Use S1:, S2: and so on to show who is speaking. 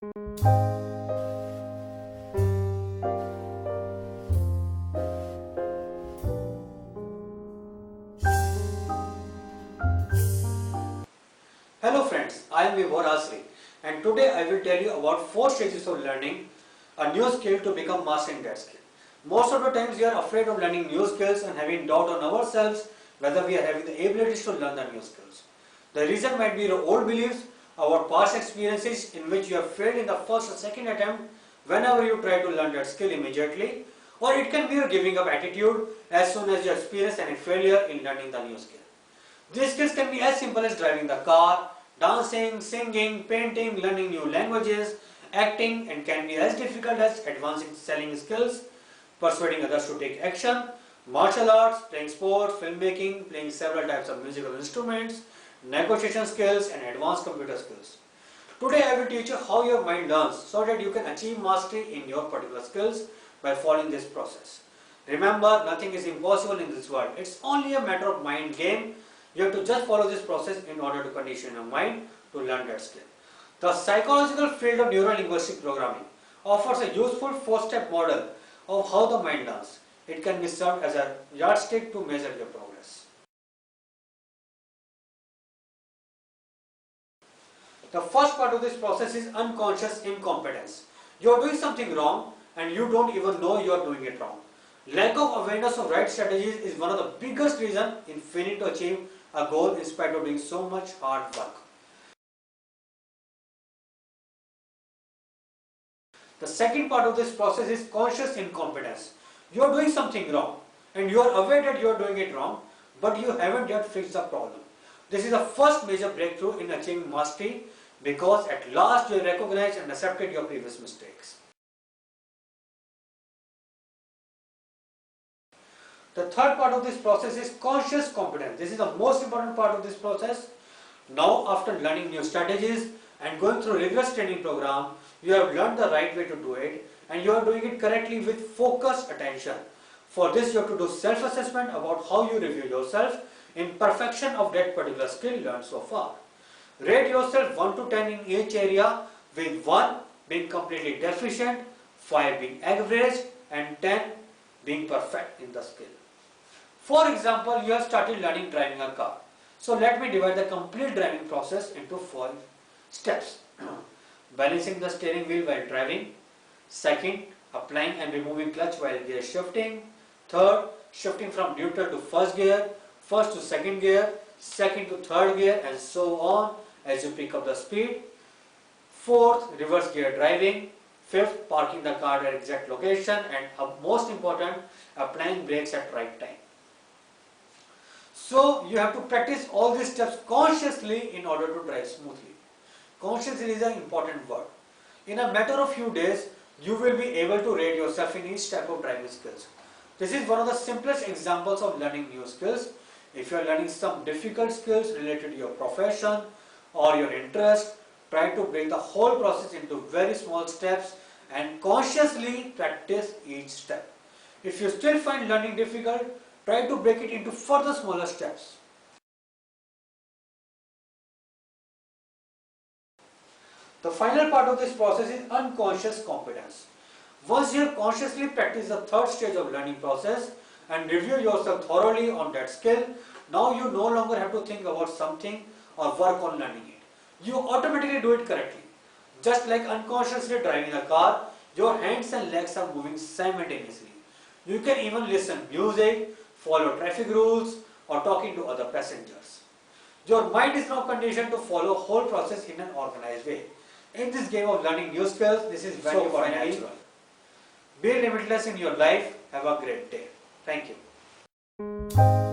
S1: Hello friends, I am Vibhor Asri and today I will tell you about 4 stages of learning a new skill to become master in that skill. Most of the times we are afraid of learning new skills and having doubt on ourselves whether we are having the abilities to learn the new skills. The reason might be your old beliefs, our past experiences in which you have failed in the first or second attempt whenever you try to learn that skill immediately, or it can be your giving up attitude as soon as you experience any failure in learning the new skill. These skills can be as simple as driving the car, dancing, singing, painting, learning new languages, acting, and can be as difficult as advancing selling skills, persuading others to take action, martial arts, playing sports, filmmaking, playing several types of musical instruments, negotiation skills, and advanced computer skills. Today I will teach you how your mind learns so that you can achieve mastery in your particular skills by following this process. Remember, nothing is impossible in this world. It's only a matter of mind game. You have to just follow this process in order to condition your mind to learn that skill. The psychological field of neuro-linguistic programming offers a useful 4-step model of how the mind learns. It can be served as a yardstick to measure your progress. The first part of this process is unconscious incompetence. You are doing something wrong and you don't even know you are doing it wrong. Lack of awareness of right strategies is one of the biggest reasons in failing to achieve a goal in spite of doing so much hard work. The second part of this process is conscious incompetence. You are doing something wrong and you are aware that you are doing it wrong, but you haven't yet fixed the problem. This is the first major breakthrough in achieving mastery because at last you recognized and accepted your previous mistakes. The third part of this process is conscious competence. This is the most important part of this process. Now, after learning new strategies and going through rigorous training program, you have learned the right way to do it and you are doing it correctly with focused attention. For this, you have to do self-assessment about how you review yourself in perfection of that particular skill learned so far. Rate yourself 1 to 10 in each area, with 1 being completely deficient, 5 being average, and 10 being perfect in the skill. For example, you have started learning driving a car. So let me divide the complete driving process into 4 steps. Balancing the steering wheel while driving. Second, applying and removing clutch while gear shifting. Third, shifting from neutral to first gear, first to second gear, second to third gear, and so on as you pick up the speed. Fourth, reverse gear driving. Fifth, parking the car at exact location, and most important, applying brakes at right time. So you have to practice all these steps consciously in order to drive smoothly. Consciously is an important word. In a matter of few days, you will be able to rate yourself in each type of driving skills. This is one of the simplest examples of learning new skills. If you are learning some difficult skills related to your profession or your interest, try to break the whole process into very small steps and consciously practice each step. If you still find learning difficult, try to break it into further smaller steps. The final part of this process is unconscious competence. Once you have consciously practiced the third stage of learning process and review yourself thoroughly on that skill, now you no longer have to think about something or work on learning it. You automatically do it correctly. Just like unconsciously driving a car, your hands and legs are moving simultaneously. You can even listen music, follow traffic rules, or talking to other passengers. Your mind is now conditioned to follow the whole process in an organized way. In this game of learning new skills, this is very natural. Be limitless in your life. Have a great day. Thank you.